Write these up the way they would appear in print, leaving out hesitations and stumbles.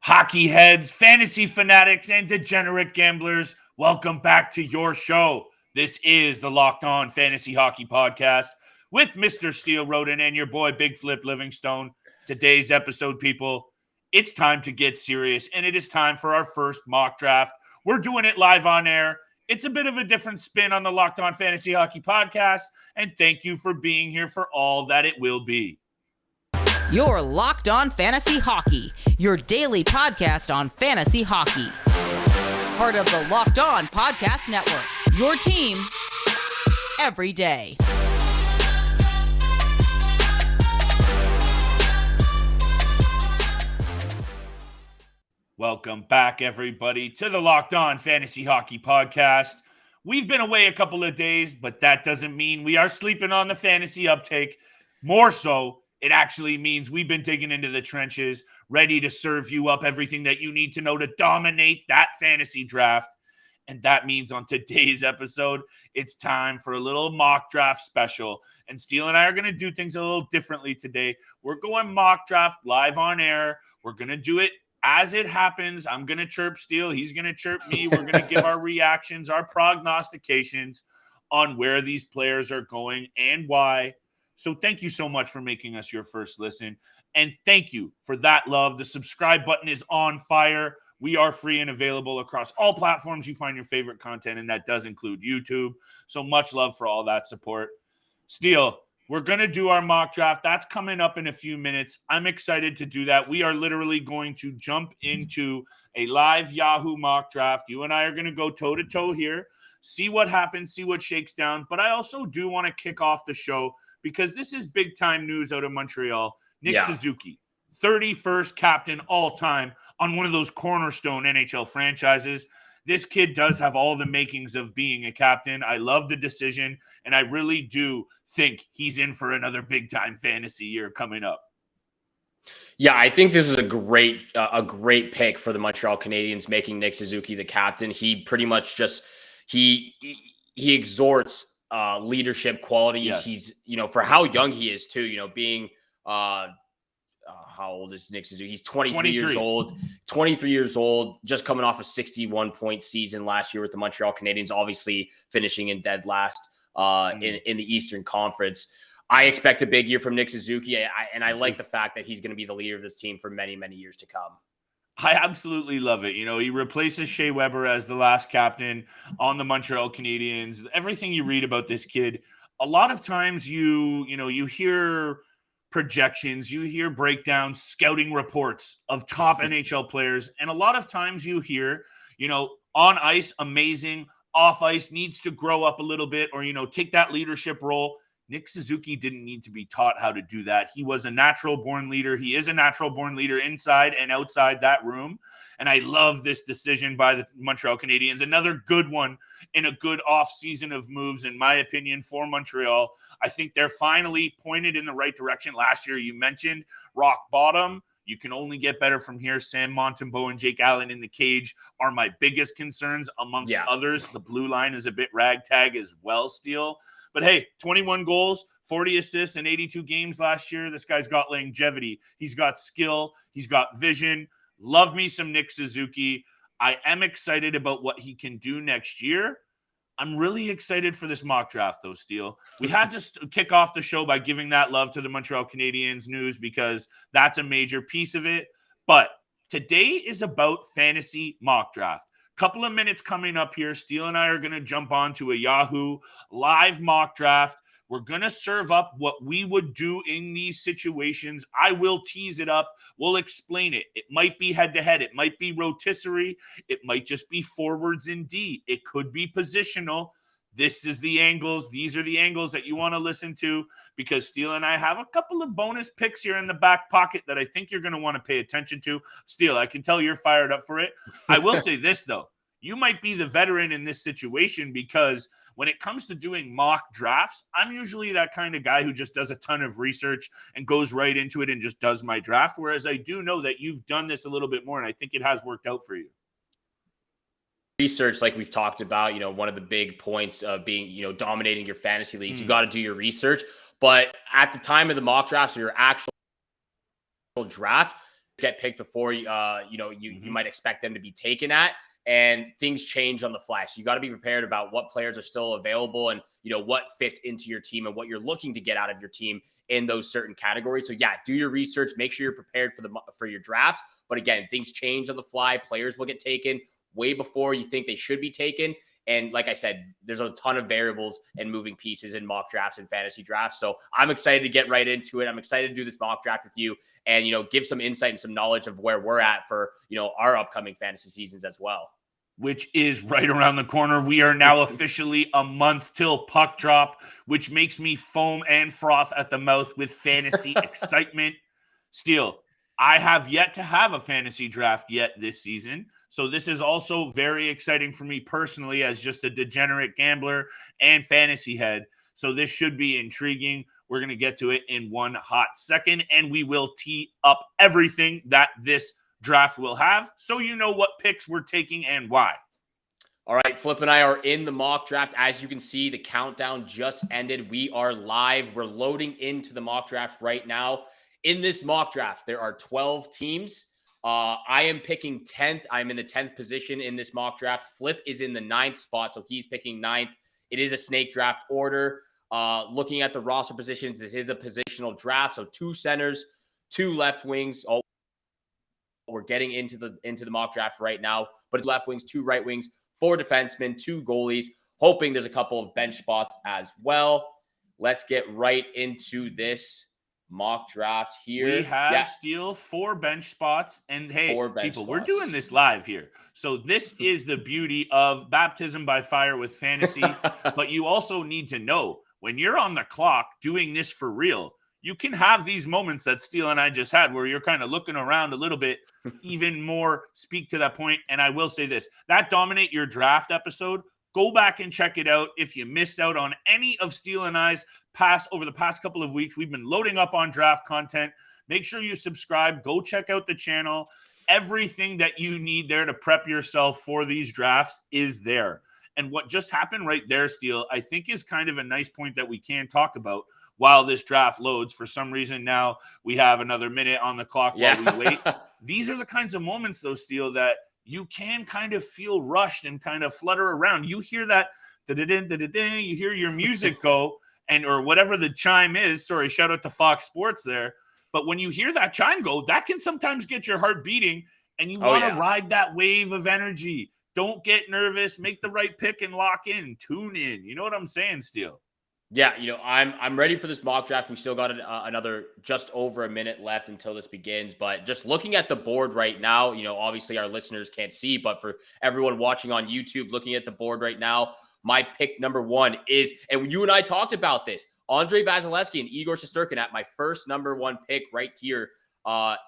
Hockey heads, fantasy fanatics, and degenerate gamblers, welcome back to your show. This is the Locked On Fantasy Hockey Podcast with Mr. Steel Roden and your boy Big Flip Livingstone. Today's episode, people, it's time to get serious, and it is time for our first mock draft. We're doing it live on air. It's a bit of a different spin on the Locked On Fantasy Hockey Podcast, and thank you for being here for all that it will be. You're Locked On Fantasy Hockey, your daily podcast on fantasy hockey. Part of the Locked On Podcast Network, your team every day. Welcome back, everybody, to the Locked On Fantasy Hockey Podcast. We've been away a couple of days, but that doesn't mean we are sleeping on the fantasy uptake. More so, it actually means we've been digging into the trenches, ready to serve you up everything that you need to know to dominate that fantasy draft. And that means on today's episode, it's time for a little mock draft special. And Steele and I are going to do things a little differently today. We're going mock draft live on air. We're going to do it as it happens. I'm going to chirp Steele. He's going to chirp me. We're going to give our reactions, our prognostications on where these players are going and why. So thank you so much for making us your first listen. And thank you for that love. The subscribe button is on fire. We are free and available across all platforms you find your favorite content, and that does include YouTube. So much love for all that support. Steele, we're going to do our mock draft. That's coming up in a few minutes. I'm excited to do that. We are literally going to jump into a live Yahoo mock draft. You and I are going to go toe-to-toe here, see what happens, see what shakes down. But I also do want to kick off the show because this is big-time news out of Montreal. Nick Suzuki, 31st captain all-time on one of those cornerstone NHL franchises. This kid does have all the makings of being a captain. I love the decision, and I really do think he's in for another big-time fantasy year coming up. Yeah, I think this is a great pick for the Montreal Canadiens, making Nick Suzuki the captain. He pretty much just he exhorts leadership qualities. Yes. He's, for how young he is too, being how old is Nick Suzuki? He's 23 years old. 23 years old, just coming off a 61-point season last year with the Montreal Canadiens, obviously finishing in dead last in the Eastern Conference. I expect a big year from Nick Suzuki, and I like the fact that he's going to be the leader of this team for many, many years to come. I absolutely love it. He replaces Shea Weber as the last captain on the Montreal Canadiens. Everything you read about this kid, a lot of times you hear projections, you hear breakdowns, scouting reports of top NHL players, and a lot of times you hear, on ice, amazing, off ice, needs to grow up a little bit or, take that leadership role. Nick Suzuki didn't need to be taught how to do that. He was a natural-born leader. He is a natural-born leader inside and outside that room. And I love this decision by the Montreal Canadiens. Another good one in a good off-season of moves, in my opinion, for Montreal. I think they're finally pointed in the right direction. Last year, you mentioned rock bottom. You can only get better from here. Sam Montembeault and Jake Allen in the cage are my biggest concerns amongst others. The blue line is a bit ragtag as well, Steele. But hey, 21 goals, 40 assists in 82 games last year. This guy's got longevity. He's got skill. He's got vision. Love me some Nick Suzuki. I am excited about what he can do next year. I'm really excited for this mock draft, though, Steele. We had to kick off the show by giving that love to the Montreal Canadiens news because that's a major piece of it. But today is about fantasy mock draft. Couple of minutes coming up here. Steele and I are going to jump on to a Yahoo live mock draft. We're going to serve up what we would do in these situations. I will tease it up. We'll explain it. It might be head-to-head. It might be rotisserie. It might just be forwards and D. It could be positional. This is the angles. These are the angles that you want to listen to because Steele and I have a couple of bonus picks here in the back pocket that I think you're going to want to pay attention to. Steele, I can tell you're fired up for it. I will say this, though. You might be the veteran in this situation because when it comes to doing mock drafts, I'm usually that kind of guy who just does a ton of research and goes right into it and just does my draft. Whereas I do know that you've done this a little bit more, and I think it has worked out for you. Research, like we've talked about, one of the big points of being, dominating your fantasy leagues, you got to do your research. But at the time of the mock drafts or your actual draft, get picked before you might expect them to be taken at, and things change on the fly. So you got to be prepared about what players are still available and what fits into your team and what you're looking to get out of your team in those certain categories. So yeah, do your research, make sure you're prepared for your drafts. But again, things change on the fly. Players will get taken way before you think they should be taken. And like I said, there's a ton of variables and moving pieces in mock drafts and fantasy drafts. So I'm excited to get right into it. I'm excited to do this mock draft with you and, give some insight and some knowledge of where we're at for, our upcoming fantasy seasons as well. Which is right around the corner. We are now officially a month till puck drop, which makes me foam and froth at the mouth with fantasy excitement. Steele, I have yet to have a fantasy draft yet this season. So this is also very exciting for me personally as just a degenerate gambler and fantasy head. So this should be intriguing. We're going to get to it in one hot second, and we will tee up everything that this draft will have, so you know what picks we're taking and why. All right, Flip and I are in the mock draft. As you can see, the countdown just ended. We are live. We're loading into the mock draft right now. In this mock draft, there are 12 teams. I am picking 10th. I'm in the 10th position in this mock draft. Flip is in the 9th spot, so he's picking 9th. It is a snake draft order. Looking at the roster positions, this is a positional draft, so 2 centers, 2 left wings. We're getting into the mock draft right now, but it's left wings, 2 right wings, 4 defensemen, 2 goalies, hoping there's a couple of bench spots as well. Let's get right into this mock draft here. We have Steele 4 bench spots, and hey, people, we're doing this live here. So this is the beauty of baptism by fire with fantasy, but you also need to know when you're on the clock doing this for real, you can have these moments that Steele and I just had where you're kind of looking around a little bit, even more speak to that point. And I will say this, that Dominate Your Draft episode, go back and check it out. If you missed out on any of Steele and I's over the past couple of weeks, we've been loading up on draft content. Make sure you subscribe. Go check out the channel. Everything that you need there to prep yourself for these drafts is there. And what just happened right there, Steele, I think is kind of a nice point that we can talk about while this draft loads. For some reason now we have another minute on the clock while we wait. These are the kinds of moments, though, Steele, that you can kind of feel rushed and kind of flutter around. You hear that, you hear your music go, or whatever the chime is. Sorry, shout out to Fox Sports there. But when you hear that chime go, that can sometimes get your heart beating, and you want to ride that wave of energy. Don't get nervous. Make the right pick and lock in. Tune in. You know what I'm saying, Steele? Yeah, I'm ready for this mock draft. We still got another just over a minute left until this begins. But just looking at the board right now, obviously our listeners can't see, but for everyone watching on YouTube, looking at the board right now, my pick number 1 is, and you and I talked about this, Andrei Vasilevskiy and Igor Shesterkin at my first number 1 pick right here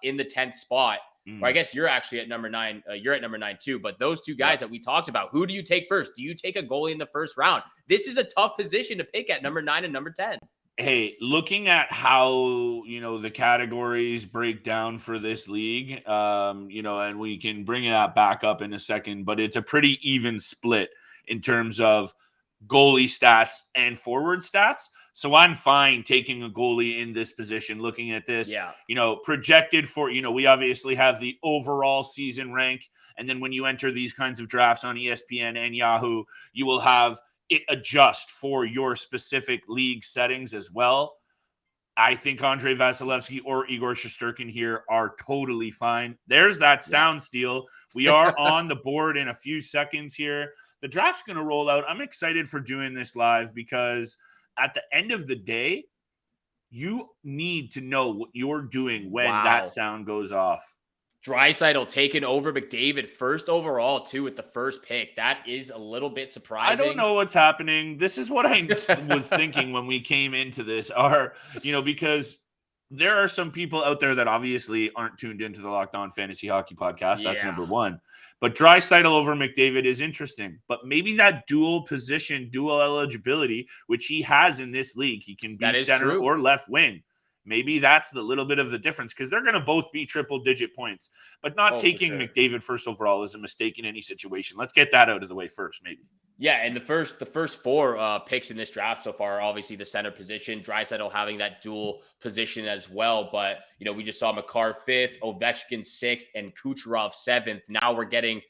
in the 10th spot. Or I guess you're actually at number 9. You're at number 9 too. But those 2 guys that we talked about, who do you take first? Do you take a goalie in the first round? This is a tough position to pick at number 9 and number 10. Hey, looking at how, the categories break down for this league, and we can bring that back up in a second, but it's a pretty even split in terms of goalie stats and forward stats. So I'm fine taking a goalie in this position, looking at this, projected for, we obviously have the overall season rank. And then when you enter these kinds of drafts on ESPN and Yahoo, you will have it adjust for your specific league settings as well. I think Andrei Vasilevskiy or Igor Shesterkin here are totally fine. There's that sound, Steele. We are on the board in a few seconds here. The draft's going to roll out. I'm excited for doing this live because at the end of the day, you need to know what you're doing when that sound goes off. Draisaitl taking over McDavid first overall, too, with the first pick. That is a little bit surprising. I don't know what's happening. This is what I was thinking when we came into this, because there are some people out there that obviously aren't tuned into the Locked On Fantasy Hockey podcast. That's number 1. But Draisaitl over McDavid is interesting. But maybe that dual position, dual eligibility, which he has in this league, he can be center or left wing. Maybe that's the little bit of the difference because they're going to both be triple-digit points. But not taking McDavid first overall is a mistake in any situation. Let's get that out of the way first, maybe. Yeah, and the first four picks in this draft so far are obviously the center position. Draisaitl having that dual position as well, but we just saw Makar 5th, Ovechkin 6th, and Kucherov 7th. Now we're getting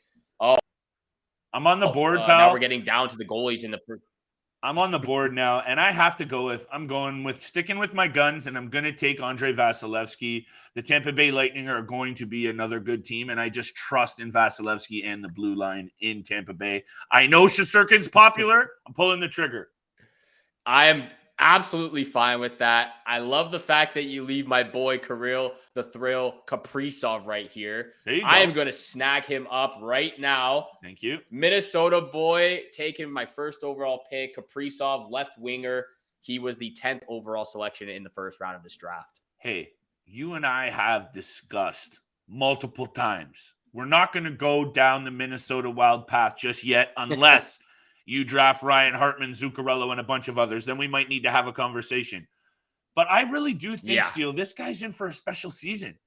I'm on the board, now we're pal. getting down to the goalies in the first. I'm on the board now, and I have to going with sticking with my guns, and I'm going to take Andrei Vasilevskiy. The Tampa Bay Lightning are going to be another good team, and I just trust in Vasilevskiy and the blue line in Tampa Bay. I know Shesterkin's popular. I'm pulling the trigger. I am absolutely fine with that. I love the fact that you leave my boy Kirill the Thrill Kaprizov right here. There you go. I am going to snag him up right now. Thank you. Minnesota boy, taking my first overall pick, Kaprizov, left winger. He was the 10th overall selection in the first round of this draft. Hey, you and I have discussed multiple times. We're not going to go down the Minnesota Wild path just yet unless you draft Ryan Hartman, Zuccarello, and a bunch of others. Then we might need to have a conversation. But I really do think, Steele, this guy's in for a special season.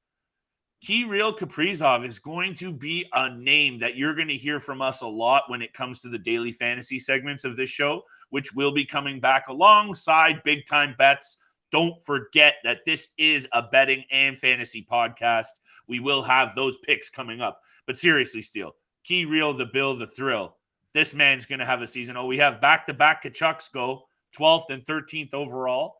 Kirill Kaprizov is going to be a name that you're going to hear from us a lot when it comes to the daily fantasy segments of this show, which will be coming back alongside Big Time Bets. Don't forget that this is a betting and fantasy podcast. We will have those picks coming up. But seriously, Steele, Kirill, the Bill, the Thrill. This man's going to have a season. Oh, we have back-to-back Kachucks go, 12th and 13th overall.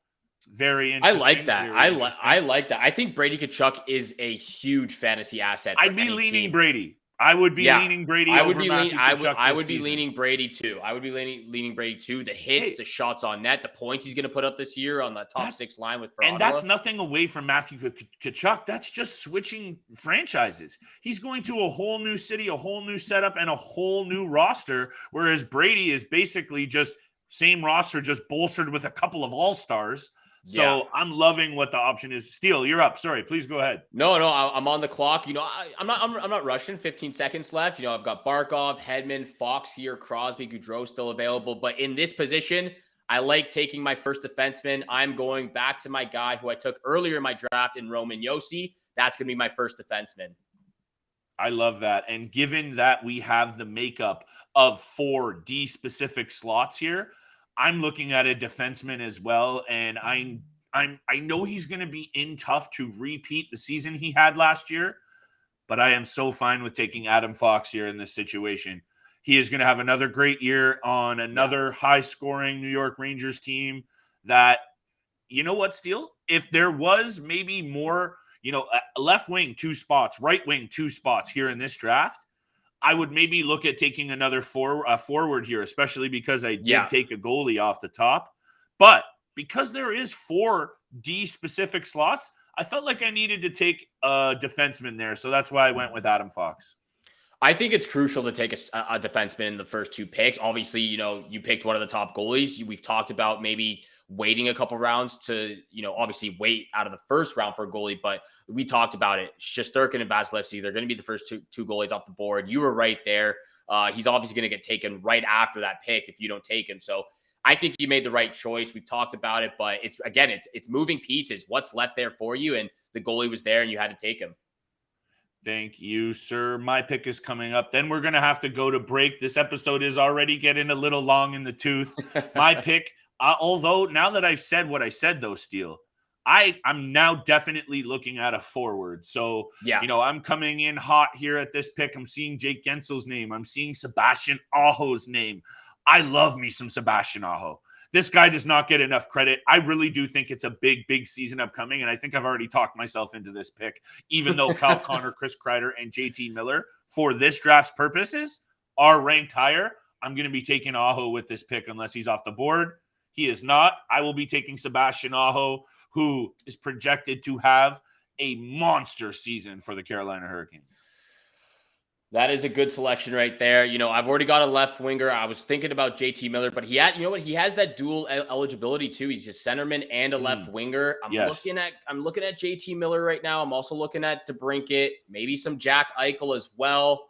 Very interesting. I like that. I like that. I think Brady Tkachuk is a huge fantasy asset. I'd be leaning team. Brady. I would be leaning Brady. I would be leaning Brady too. I would be leaning Brady too. The hits, the shots on net, the points he's going to put up this year on the top 6 line with. And that's nothing away from Matthew Tkachuk. That's just switching franchises. He's going to a whole new city, a whole new setup, and a whole new roster. Whereas Brady is basically just same roster, just bolstered with a couple of all-stars. So I'm loving what the option is. Steele, you're up. Sorry, please go ahead. No, I'm on the clock. I'm not rushing. 15 seconds left. I've got Barkov, Hedman, Fox here, Crosby, Gaudreau still available. But in this position, I like taking my first defenseman. I'm going back to my guy who I took earlier in my draft in Roman Josi. That's going to be my first defenseman. I love that. And given that we have the makeup of 4 D-specific slots here, I'm looking at a defenseman as well, and I know he's going to be in tough to repeat the season he had last year, but I am so fine with taking Adam Fox here in this situation. He is going to have another great year on another high-scoring New York Rangers team that, you know what, Steele? If there was maybe more, a left wing 2 spots, right wing 2 spots here in this draft, I would maybe look at taking another forward here, especially because I did take a goalie off the top. But because there is 4 D-specific slots, I felt like I needed to take a defenseman there. So that's why I went with Adam Fox. I think it's crucial to take a defenseman in the first 2 picks. Obviously, you picked one of the top goalies. We've talked about maybe waiting a couple rounds to, obviously wait out of the first round for a goalie, but we talked about it. Shesterkin and Vasilevskiy, they're going to be the first two goalies off the board. You were right there. He's obviously going to get taken right after that pick if you don't take him. So I think you made the right choice. We've talked about it, but it's moving pieces. What's left there for you? And the goalie was there and you had to take him. Thank you, sir. My pick is coming up. Then we're going to have to go to break. This episode is already getting a little long in the tooth. My pick, although now that I've said what I said, though, Steele, I'm now definitely looking at a forward. So, I'm coming in hot here at this pick. I'm seeing Jake Gensel's name. I'm seeing Sebastian Aho's name. I love me some Sebastian Aho. This guy does not get enough credit. I really do think it's a big, big season upcoming, and I think I've already talked myself into this pick, even though Kyle Connor, Chris Kreider, and JT Miller, for this draft's purposes, are ranked higher. I'm going to be taking Aho with this pick unless he's off the board. He is not. I will be taking Sebastian Aho, who is projected to have a monster season for the Carolina Hurricanes. That is a good selection right there. I've already got a left winger. I was thinking about JT Miller, but he has that dual eligibility too. He's a centerman and a left winger. I'm looking at JT Miller right now. I'm also looking at DeBrincat, maybe some Jack Eichel as well.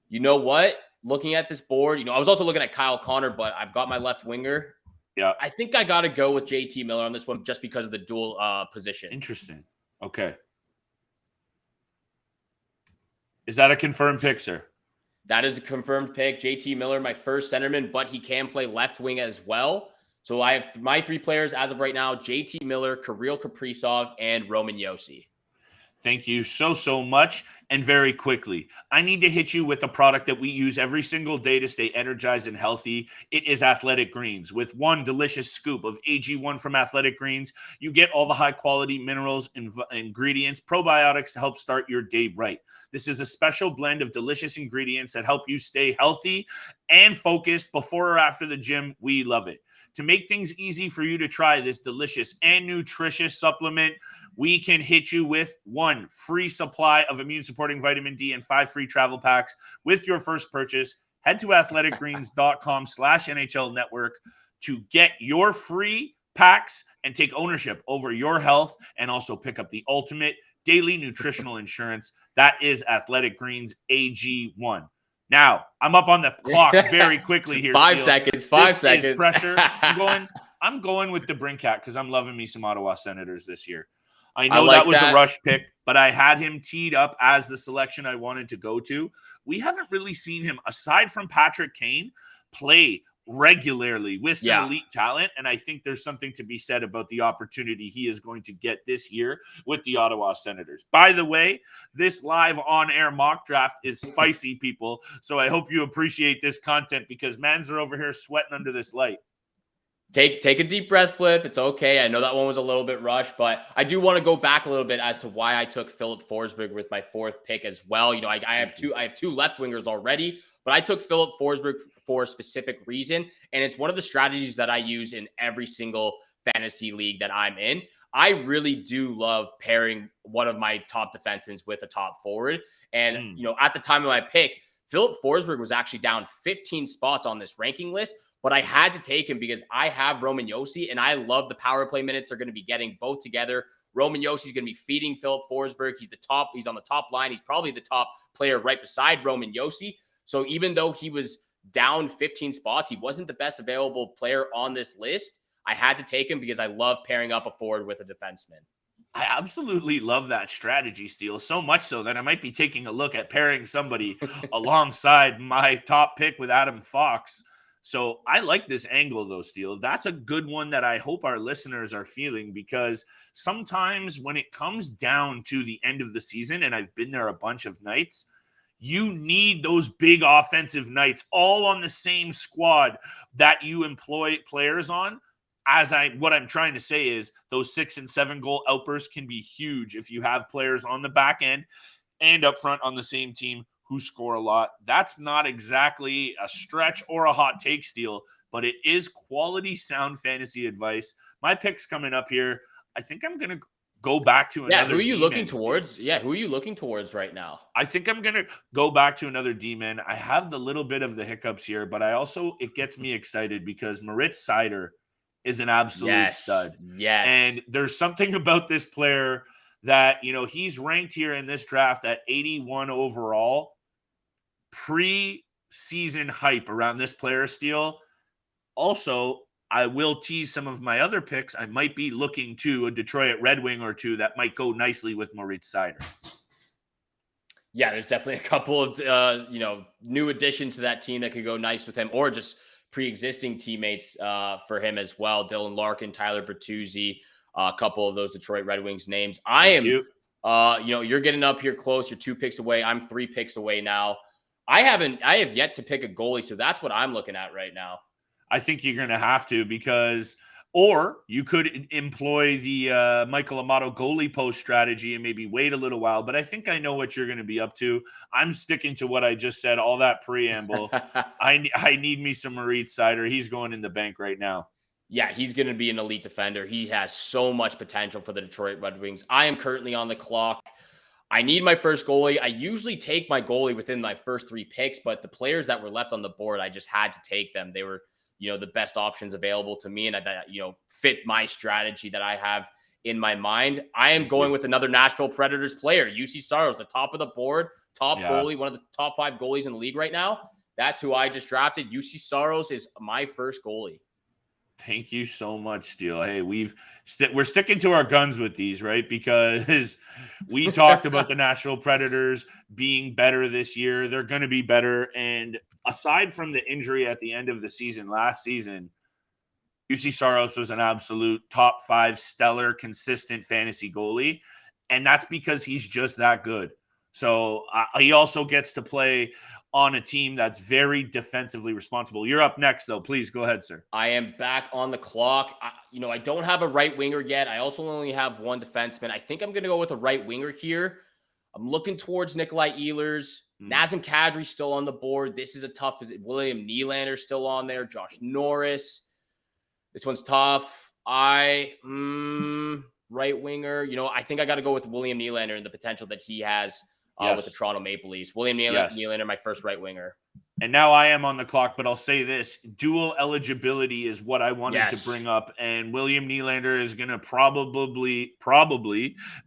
You know what? Looking at this board, I was also looking at Kyle Connor, but I've got my left winger. Yeah. I think I got to go with JT Miller on this one just because of the dual position. Interesting. Okay. Is that a confirmed pick, sir? That is a confirmed pick. JT Miller, my first centerman, but he can play left wing as well. So I have my 3 players as of right now: JT Miller, Kirill Kaprizov, and Roman Josi. Thank you so much. And very quickly, I need to hit you with a product that we use every single day to stay energized and healthy. It is Athletic Greens. With one delicious scoop of AG1 from Athletic Greens, you get all the high quality minerals and ingredients, probiotics to help start your day right. This is a special blend of delicious ingredients that help you stay healthy and focused before or after the gym. We love it. To make things easy for you to try this delicious and nutritious supplement, we can hit you with 1 free supply of immune-supporting vitamin D and 5 free travel packs with your first purchase. Head to athleticgreens.com/NHL network to get your free packs and take ownership over your health, and also pick up the ultimate daily nutritional insurance. That is Athletic Greens AG1. Now, I'm up on the clock very quickly here. 5 seconds. 5 seconds. Is pressure. I'm going with the Brinkat because I'm loving me some Ottawa Senators this year. I know that was a rush pick, but I had him teed up as the selection I wanted to go to. We haven't really seen him, aside from Patrick Kane, play regularly with some elite talent, and I think there's something to be said about the opportunity he is going to get this year with the Ottawa Senators. By the way, this live on-air mock draft is spicy, people, so I hope you appreciate this content because mans are over here sweating under this light. Take a deep breath, Flip. It's okay. I know that one was a little bit rushed, but I do want to go back a little bit as to why I took Filip Forsberg with my 4th pick as well. I have two left wingers already, but I took Filip Forsberg for a specific reason, and it's one of the strategies that I use in every single fantasy league that I'm in. I really do love pairing one of my top defensemen with a top forward, and at the time of my pick, Filip Forsberg was actually down 15 spots on this ranking list. But I had to take him because I have Roman Josi, and I love the power play minutes they're going to be getting both together. Roman Josi is going to be feeding Filip Forsberg. He's on the top line. He's probably the top player right beside Roman Josi. So even though he was down 15 spots, he wasn't the best available player on this list. I had to take him because I love pairing up a forward with a defenseman. I absolutely love that strategy, Steele, so much so that I might be taking a look at pairing somebody alongside my top pick with Adam Fox. So I like this angle, though, Steele. That's a good one that I hope our listeners are feeling, because sometimes when it comes down to the end of the season, and I've been there a bunch of nights, you need those big offensive nights all on the same squad that you employ players on. What I'm trying to say is those 6 and 7 goal outbursts can be huge if you have players on the back end and up front on the same team who score a lot. That's not exactly a stretch or a hot take, Steele, but it is quality, sound fantasy advice. My pick's coming up here. I think I'm going to go back to another. Who are you looking towards? Who are you looking towards right now? I think I'm going to go back to another D-man. I have the little bit of the hiccups here, but it gets me excited because Moritz Seider is an absolute stud. Yes. And there's something about this player that, he's ranked here in this draft at 81 overall. Pre-season hype around this player, Steele. Also, I will tease some of my other picks. I might be looking to a Detroit Red Wing or two that might go nicely with Moritz Seider. Yeah, there's definitely a couple of new additions to that team that could go nice with him, or just pre-existing teammates for him as well. Dylan Larkin, Tyler Bertuzzi, a couple of those Detroit Red Wings names. You're getting up here close. You're 2 picks away. I'm 3 picks away now. I have yet to pick a goalie, so that's what I'm looking at right now. I think you're going to have to, or you could employ the Michael Amato goalie post strategy and maybe wait a little while, but I think I know what you're going to be up to. I'm sticking to what I just said, all that preamble. I need me some Moritz Seider. He's going in the bank right now. Yeah, he's going to be an elite defender. He has so much potential for the Detroit Red Wings. I am currently on the clock. I need my first goalie. I usually take my goalie within my first 3 picks, but the players that were left on the board, I just had to take them. They were, the best options available to me, and that, fit my strategy that I have in my mind. I am going with another Nashville Predators player, UC Saros, the top of the board, goalie, one of the top 5 goalies in the league right now. That's who I just drafted. UC Saros is my first goalie. Thank you so much, Steele. Hey, we're sticking to our guns with these, right? Because we talked about the Nashville Predators being better this year. They're going to be better. And aside from the injury at the end of the season, last season, UC Saros was an absolute top 5 stellar, consistent fantasy goalie. And that's because he's just that good. So he also gets to play on a team that's very defensively responsible. You're up next, though. Please go ahead, sir. I am back on the clock. I don't have a right winger yet. I also only have one defenseman. I think I'm going to go with a right winger here. I'm looking towards Nikolai Ehlers. Nazem Kadri still on the board. This is a tough position. William Nylander still on there. Josh Norris. This one's tough. Right winger. I think I got to go with William Nylander and the potential that he has with the Toronto Maple Leafs. William Nylander, my first right winger. And now I am on the clock, but I'll say this. Dual eligibility is what I wanted to bring up. And William Nylander is going to probably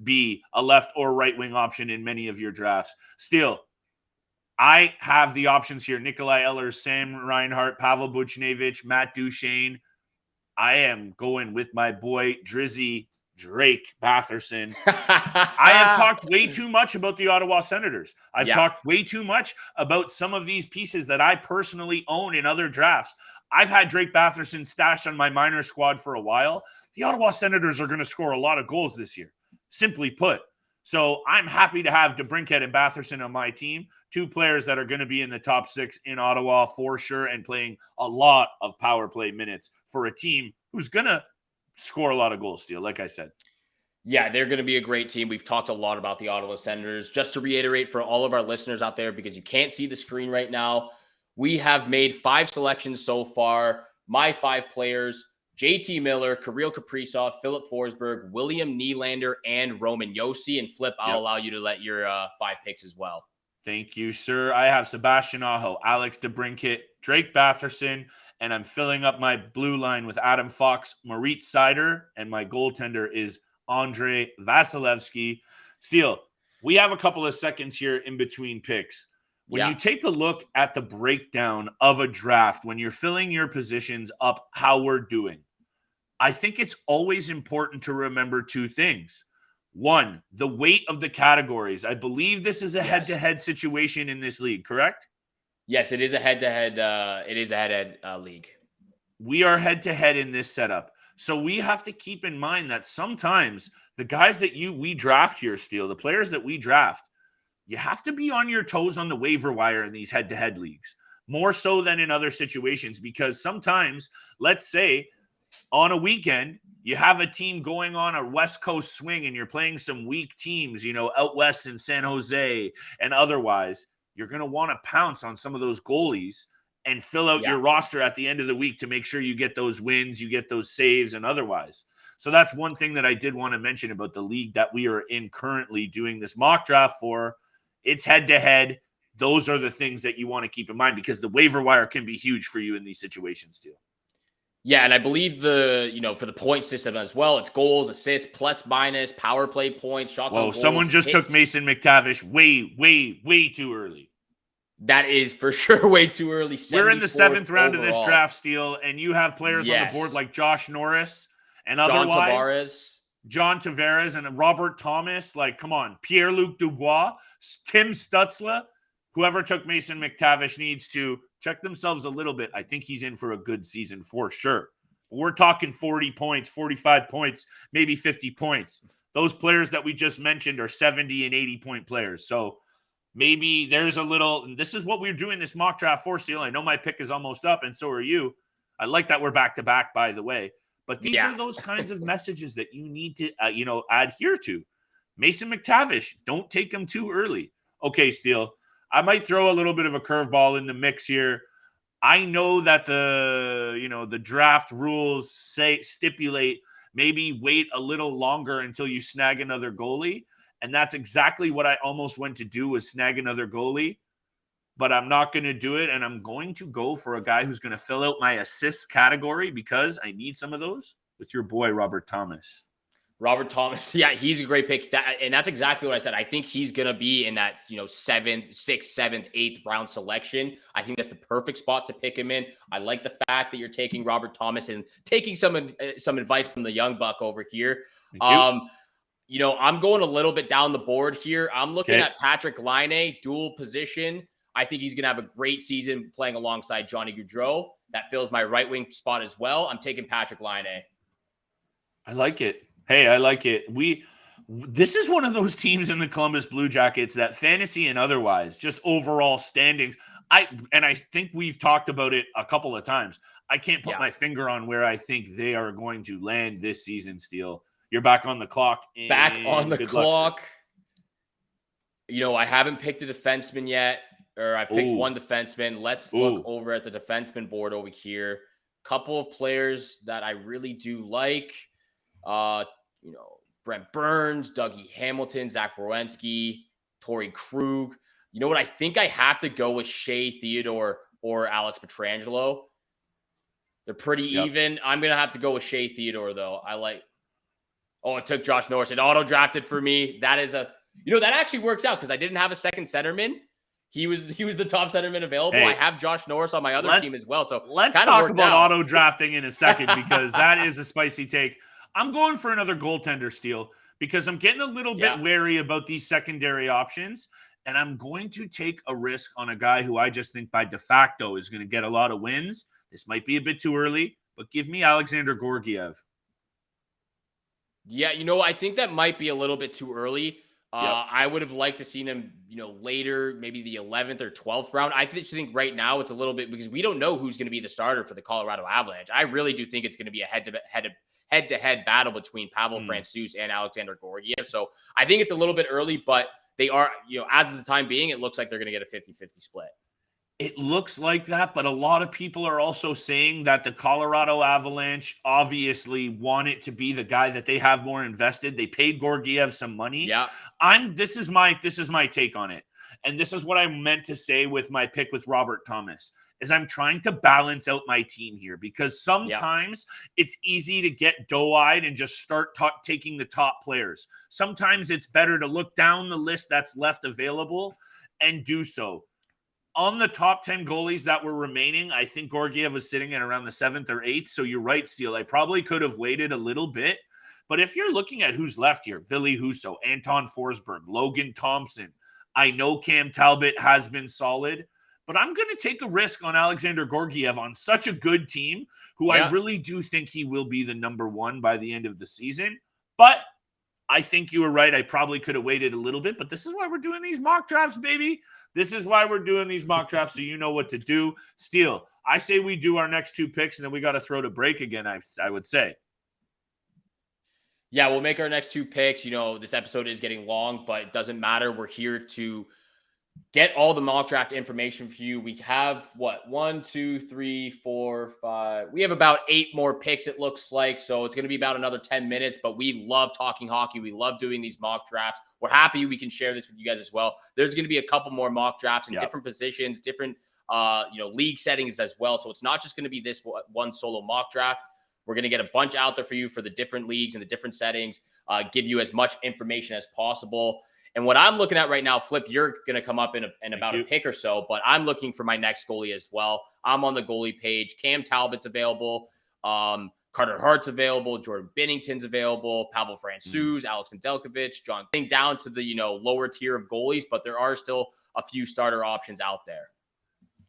be a left or right wing option in many of your drafts. Still, I have the options here. Nikolai Ehlers, Sam Reinhart, Pavel Buchnevich, Matt Duchene. I am going with my boy Drizzy Drake Batherson. I have talked way too much about the Ottawa Senators. I've talked way too much about some of these pieces that I personally own in other drafts. I've had Drake Batherson stashed on my minor squad for a while. The Ottawa Senators are going to score a lot of goals this year, simply put. So I'm happy to have DeBrincat and Batherson on my team, 2 players that are going to be in the top 6 in Ottawa for sure and playing a lot of power play minutes for a team who's going to score a lot of goals, Steele, like I said. Yeah, they're going to be a great team. We've talked a lot about the Ottawa Senators. Just to reiterate for all of our listeners out there, because you can't see the screen right now, we have made 5 selections so far. My 5 players: JT Miller, Kirill Kaprizov, Philip Forsberg, William Nylander, and Roman Josi. And Flip, I'll allow you to let your 5 picks as well. Thank you, sir. I have Sebastian Aho, Alex DeBrincat, Drake Batherson, and I'm filling up my blue line with Adam Fox, Moritz Seider, and my goaltender is Andrei Vasilevskiy. Steele, we have a couple of seconds here in between picks. When you take a look at the breakdown of a draft, when you're filling your positions up, how we're doing, I think it's always important to remember 2 things. 1, the weight of the categories. I believe this is a head-to-head situation in this league, correct? Yes, it is a head-to-head. It is a head-to-head league. We are head-to-head in this setup. So we have to keep in mind that sometimes the guys that we draft here, Steele, the players that we draft, you have to be on your toes on the waiver wire in these head-to-head leagues, more so than in other situations, because sometimes, let's say, on a weekend, you have a team going on a West Coast swing and you're playing some weak teams, out west in San Jose and otherwise. You're going to want to pounce on some of those goalies and fill out your roster at the end of the week to make sure you get those wins, you get those saves and otherwise. So that's one thing that I did want to mention about the league that we are in currently doing this mock draft for. It's head-to-head. Those are the things that you want to keep in mind because the waiver wire can be huge for you in these situations too. Yeah, and I believe for the point system as well, it's goals, assists, plus, minus, power play points, shots on goal. Someone just took Mason McTavish way too early. That is for sure way too early. We're in the 7th round of this draft, Steele, and you have players on the board like Josh Norris and otherwise. John Tavares and Robert Thomas. Like, come on. Pierre-Luc Dubois, Tim Stutzla. Whoever took Mason McTavish needs to check themselves a little bit. I think he's in for a good season for sure. We're talking 40 points, 45 points, maybe 50 points. Those players that we just mentioned are 70 and 80-point players. So maybe there's a little – this is what we're doing this mock draft for, Steele. I know my pick is almost up, and so are you. I like that we're back-to-back, by the way. But these are those kinds of messages that you need to, adhere to. Mason McTavish, don't take him too early. Okay, Steele. I might throw a little bit of a curveball in the mix here. I know that the draft rules stipulate maybe wait a little longer until you snag another goalie. And that's exactly what I almost went to do was snag another goalie. But I'm not going to do it. And I'm going to go for a guy who's going to fill out my assists category because I need some of those with your boy, Robert Thomas. Robert Thomas, yeah, he's a great pick. And that's exactly what I said. I think he's going to be in that, 6th, 7th, 8th round selection. I think that's the perfect spot to pick him in. I like the fact that you're taking Robert Thomas and taking some advice from the young buck over here. Thank you. I'm going a little bit down the board here. I'm looking Okay. at Patrick Laine, dual position. I think he's going to have a great season playing alongside Johnny Gaudreau. That fills my right wing spot as well. I'm taking Patrick Laine. I like it. Hey, I like it. This is one of those teams in the Columbus Blue Jackets that fantasy and otherwise, just overall standings. I think we've talked about it a couple of times. I can't put my finger on where I think they are going to land this season, Steele. You're back on the clock. Back on the clock. Luck, I haven't picked a defenseman yet, or I picked one defenseman. Let's look over at the defenseman board over here. Couple of players that I really do like. Brent Burns, Dougie Hamilton, Zach Werenski, Torrey Krug. You know what? I think I have to go with Shea Theodore or Alex Pietrangelo. They're pretty even. I'm going to have to go with Shea Theodore, though. It took Josh Norris. It auto-drafted for me. That is that actually works out because I didn't have a second centerman. He was the top centerman available. Hey, I have Josh Norris on my other team as well. So let's talk about auto drafting in a second because that is a spicy take. I'm going for another goaltender, Steele, because I'm getting a little bit wary about these secondary options, and I'm going to take a risk on a guy who I just think by de facto is going to get a lot of wins. This might be a bit too early, but give me Alexander Georgiev. Yeah, I think that might be a little bit too early. I would have liked to seen him, later, maybe the 11th or 12th round. I think right now it's a little bit because we don't know who's going to be the starter for the Colorado Avalanche. I really do think it's going to be a head-to-head battle between Pavel Francouz and Alexander Georgiev. So I think it's a little bit early, but they are, as of the time being, it looks like they're going to get a 50-50 split. It looks like that, but a lot of people are also saying that the Colorado Avalanche obviously want it to be the guy that they have more invested. They paid Georgiev some money. Yeah. This is my take on it. And this is what I meant to say with my pick with Robert Thomas is I'm trying to balance out my team here because sometimes it's easy to get doe-eyed and just start taking the top players. Sometimes it's better to look down the list that's left available and do so. On the top 10 goalies that were remaining, I think Georgiev was sitting at around the 7th or 8th. So you're right, Steele. I probably could have waited a little bit. But if you're looking at who's left here, Ville Husso, Anton Forsberg, Logan Thompson, I know Cam Talbot has been solid, but I'm going to take a risk on Alexander Georgiev on such a good team who I really do think he will be the number one by the end of the season. But I think you were right. I probably could have waited a little bit, but this is why we're doing these mock drafts, baby. This is why we're doing these mock drafts, so you know what to do. Steele, I say we do our next two picks, and then we got to throw to break again, I would say. Yeah, we'll make our next two picks. This episode is getting long, but it doesn't matter. We're here to get all the mock draft information for you. We have, 1, 2, 3, 4, 5. We have about 8 more picks, it looks like. So it's going to be about another 10 minutes, but we love talking hockey. We love doing these mock drafts. We're happy we can share this with you guys as well. There's going to be a couple more mock drafts in different positions, different, league settings as well. So it's not just going to be this one solo mock draft. We're going to get a bunch out there for you for the different leagues and the different settings, give you as much information as possible. And what I'm looking at right now, Flip, you're going to come up in about a pick or so, but I'm looking for my next goalie as well. I'm on the goalie page. Cam Talbot's available. Carter Hart's available. Jordan Binnington's available. Pavel Francouz, Alex Nedeljkovic, John. Down to the, lower tier of goalies, but there are still a few starter options out there.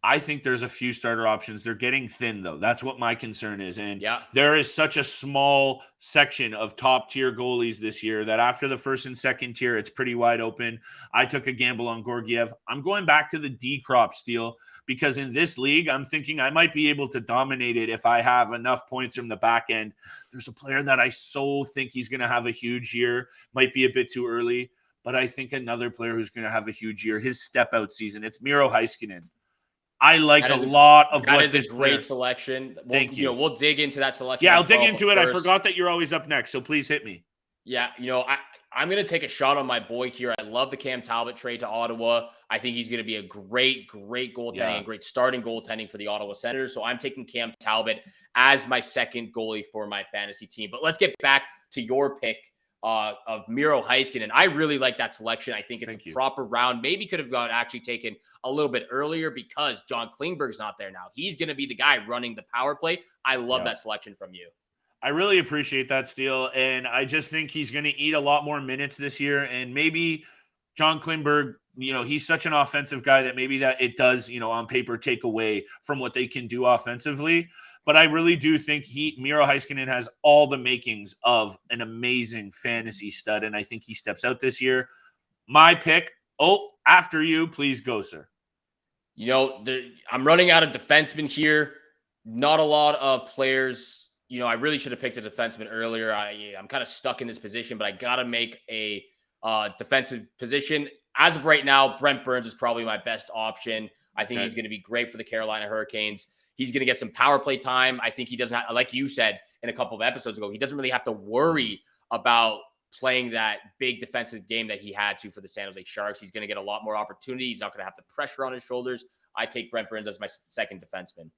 I think there's a few starter options. They're getting thin, though. That's what my concern is. And there is such a small section of top tier goalies this year that after the first and second tier, it's pretty wide open. I took a gamble on Georgiev. I'm going back to the D crop, Steele, because in this league, I'm thinking I might be able to dominate it if I have enough points from the back end. There's a player that I so think he's going to have a huge year. Might be a bit too early, but I think another player who's going to have a huge year, his step out season, it's Miro Heiskanen. I like a lot of what this great selection. Thank you. We'll dig into that selection. Yeah, I'll dig into it. I forgot that you're always up next, so please hit me. Yeah, I'm going to take a shot on my boy here. I love the Cam Talbot trade to Ottawa. I think he's going to be a great goaltending and great starting goaltending for the Ottawa Senators. So I'm taking Cam Talbot as my second goalie for my fantasy team. But let's get back to your pick of Miro Heiskanen. I really like that selection. I think it's Thank a you. proper round. Maybe could have got actually taken a little bit earlier because John Klingberg's not there now. He's going to be the guy running the power play. I love that selection from you. I really appreciate that, Steele. And I just think he's going to eat a lot more minutes this year. And maybe John Klingberg, he's such an offensive guy that maybe that it does, on paper take away from what they can do offensively. But I really do think Miro Heiskanen has all the makings of an amazing fantasy stud. And I think he steps out this year. My pick. Oh, after you, please go, sir. I'm running out of defensemen here. Not a lot of players. I really should have picked a defenseman earlier. I'm kind of stuck in this position, but I got to make a defensive position. As of right now, Brent Burns is probably my best option. I think he's going to be great for the Carolina Hurricanes. He's going to get some power play time. I think he doesn't have, like you said in a couple of episodes ago, he doesn't really have to worry about playing that big defensive game that he had to for the San Jose Sharks. He's going to get a lot more opportunity. He's not going to have the pressure on his shoulders. I take Brent Burns as my second defenseman.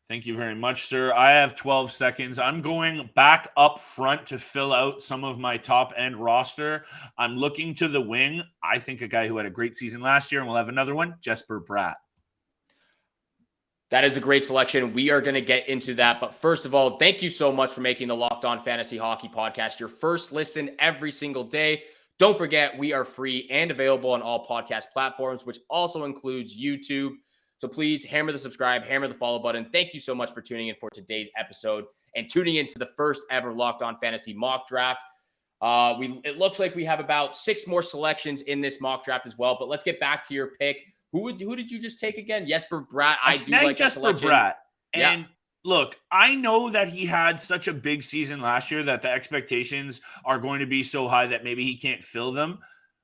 Thank you very much, sir. I have 12 seconds. I'm going back up front to fill out some of my top end roster. I'm looking to the wing. I think a guy who had a great season last year, and we'll have another one, Jesper Bratt. That is a great selection. We are going to get into that. But first of all, thank you so much for making the Locked On Fantasy Hockey Podcast your first listen every single day. Don't forget, we are free and available on all podcast platforms, which also includes YouTube. So please hammer the subscribe, hammer the follow button. Thank you so much for tuning in for today's episode and tuning into the first ever Locked On Fantasy mock draft. It looks like we have about 6 more selections in this mock draft as well. But let's get back to your pick. Who did you just take again? Jesper Bratt. I do like Jesper Bratt. And look, I know that he had such a big season last year that the expectations are going to be so high that maybe he can't fill them.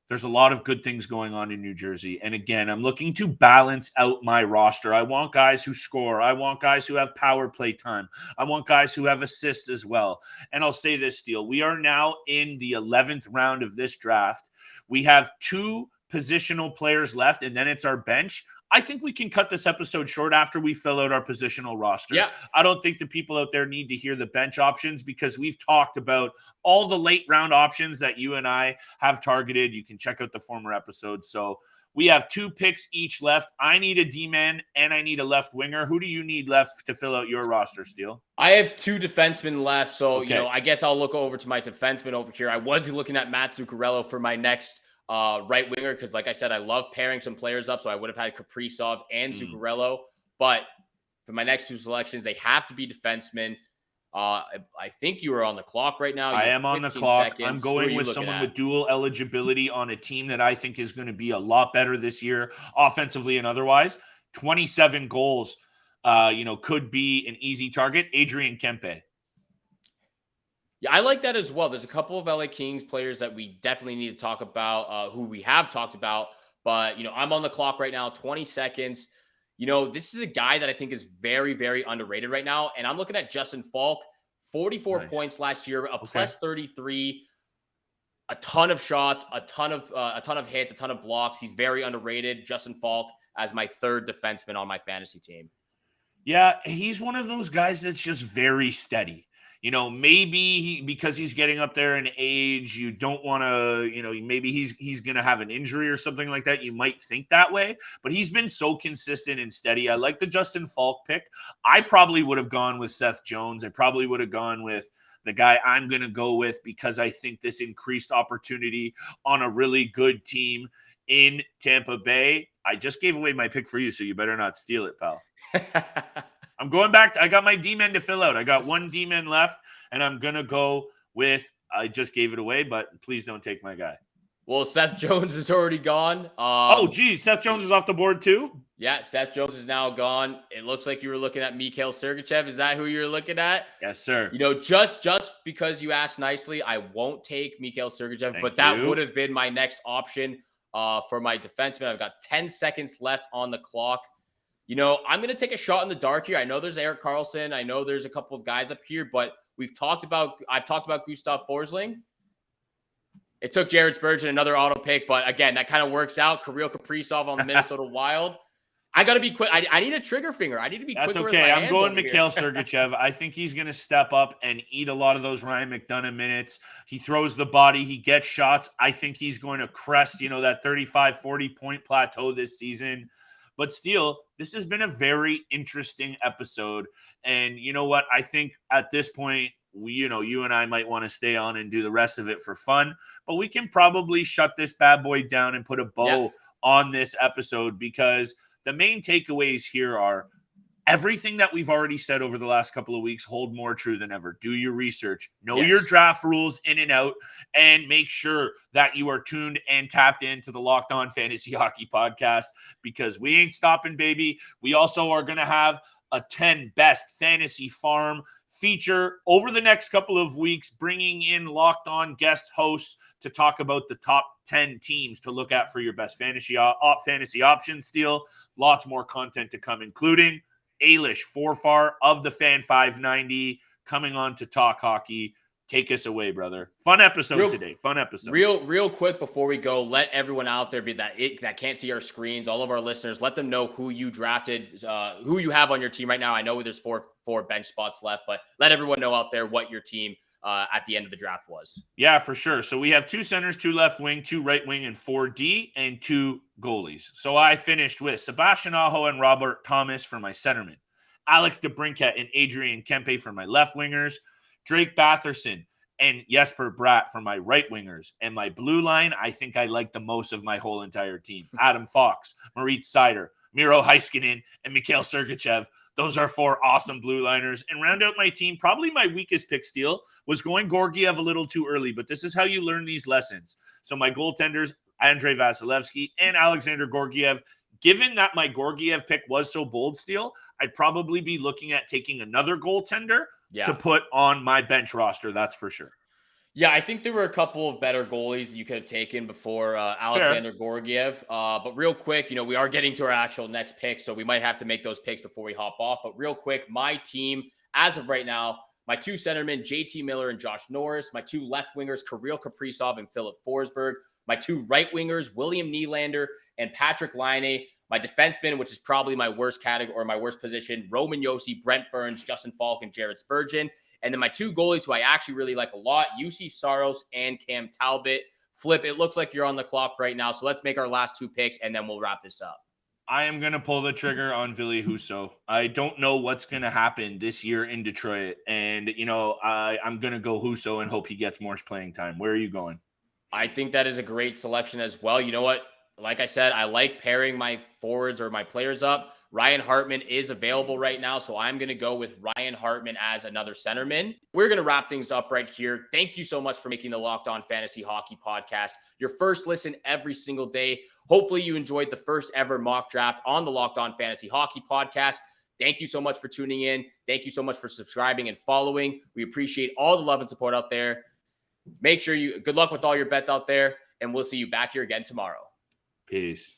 There's a lot of good things going on in New Jersey. And again, I'm looking to balance out my roster. I want guys who score. I want guys who have power play time. I want guys who have assists as well. And I'll say this, Steele. We are now in the 11th round of this draft. We have 2 positional players left, and then it's our bench. I think we can cut this episode short after we fill out our positional roster. Yeah. I don't think the people out there need to hear the bench options because we've talked about all the late round options that you and I have targeted. You can check out the former episodes. So we have 2 picks each left. I need a D-man and I need a left winger. Who do you need left to fill out your roster, Steele? I have 2 defensemen left. So, I guess I'll look over to my defenseman over here. I was looking at Matt Zuccarello for my next right winger, because like I said, I love pairing some players up, so I would have had Kaprizov and Zuccarello, but for my next 2 selections, they have to be defensemen. I think you are on the clock right now. I am on the clock. Seconds. I'm going with someone with dual eligibility on a team that I think is going to be a lot better this year, offensively and otherwise. 27 goals, could be an easy target. Adrian Kempe. Yeah, I like that as well. There's a couple of LA Kings players that we definitely need to talk about, who we have talked about. But, I'm on the clock right now, 20 seconds. This is a guy that I think is very, very underrated right now. And I'm looking at Justin Falk, 44 points last year, plus 33, a ton of shots, a ton of hits, a ton of blocks. He's very underrated. Justin Falk as my 3rd defenseman on my fantasy team. Yeah, he's one of those guys that's just very steady. Maybe because he's getting up there in age, you don't want to, maybe he's going to have an injury or something like that. You might think that way, but he's been so consistent and steady. I like the Justin Falk pick. I probably would have gone with Seth Jones. I probably would have gone with the guy I'm going to go with because I think this increased opportunity on a really good team in Tampa Bay. I just gave away my pick for you, so you better not steal it, pal. I'm going back. I got my D-men to fill out. I got 1 D-man left, and I'm going to go with, I just gave it away, but please don't take my guy. Well, Seth Jones is already gone. Seth Jones is off the board too? Yeah, Seth Jones is now gone. It looks like you were looking at Mikhail Sergachev. Is that who you're looking at? Yes, sir. Just because you asked nicely, I won't take Mikhail Sergachev, but that would have been my next option for my defenseman. I've got 10 seconds left on the clock. I'm going to take a shot in the dark here. I know there's Erik Karlsson. I know there's a couple of guys up here, but I've talked about Gustav Forsling. It took Jared Spurgeon, another auto pick, but again, that kind of works out. Kirill Kaprizov on the Minnesota Wild. I got to be quick. I need a trigger finger. I need to be quick. That's okay. I'm going Mikhail Sergachev. I think he's going to step up and eat a lot of those Ryan McDonagh minutes. He throws the body. He gets shots. I think he's going to crest, that 35, 40-point plateau this season. But Steele, this has been a very interesting episode. And you know what? I think at this point, you and I might want to stay on and do the rest of it for fun. But we can probably shut this bad boy down and put a bow on this episode, because the main takeaways here are everything that we've already said over the last couple of weeks hold more true than ever. Do your research, know your draft rules in and out, and make sure that you are tuned and tapped into the Locked On Fantasy Hockey Podcast, because we ain't stopping, baby. We also are going to have a 10 best fantasy farm feature over the next couple of weeks, bringing in Locked On guest hosts to talk about the top 10 teams to look at for your best fantasy options. Steele, lots more content to come, including Ailish Forfar of the Fan 590 coming on to talk hockey. Take us away, brother. Fun episode today. Fun episode. Real quick before we go, let everyone out there that can't see our screens, all of our listeners, let them know who you drafted, who you have on your team right now. I know there's four bench spots left, but let everyone know out there what your team at the end of the draft was. Yeah, for sure. So we have 2 centers, 2 left wing, 2 right wing, and 4 D, and 2 goalies. So I finished with Sebastian Aho and Robert Thomas for my centermen, Alex DeBrincat and Adrian Kempe for my left wingers, Drake Batherson and Jesper Bratt for my right wingers. And my blue line, I think I like the most of my whole entire team. Adam Fox, Moritz Seider, Miro Heiskanen, and Mikhail Sergachev. Those are 4 awesome blue liners. And round out my team, probably my weakest pick, Steele, was going Georgiev a little too early, but this is how you learn these lessons. So my goaltenders, Andrei Vasilevskiy and Alexander Georgiev. Given that my Georgiev pick was so bold, Steele, I'd probably be looking at taking another goaltender to put on my bench roster. That's for sure. Yeah, I think there were a couple of better goalies that you could have taken before Alexander Georgiev. But real quick, we are getting to our actual next pick, so we might have to make those picks before we hop off. But real quick, my team, as of right now, my 2 centermen, JT Miller and Josh Norris. My 2 left wingers, Kirill Kaprizov and Philip Forsberg. My 2 right wingers, William Nylander and Patrick Laine. My defenseman, which is probably my worst category or my worst position, Roman Josi, Brent Burns, Justin Falk, and Jared Spurgeon. And then my 2 goalies who I actually really like a lot, UC Saros and Cam Talbot. Flip, it looks like you're on the clock right now, so let's make our last 2 picks, and then we'll wrap this up. I am going to pull the trigger on Ville Husso. I don't know what's going to happen this year in Detroit, and, I'm going to go Husso and hope he gets more playing time. Where are you going? I think that is a great selection as well. You know what? Like I said, I like pairing my forwards or my players up. Ryan Hartman is available right now, so I'm going to go with Ryan Hartman as another centerman. We're going to wrap things up right here. Thank you so much for making the Locked On Fantasy Hockey Podcast your first listen every single day. Hopefully you enjoyed the first ever mock draft on the Locked On Fantasy Hockey Podcast. Thank you so much for tuning in. Thank you so much for subscribing and following. We appreciate all the love and support out there. Make sure good luck with all your bets out there, and we'll see you back here again tomorrow. Peace.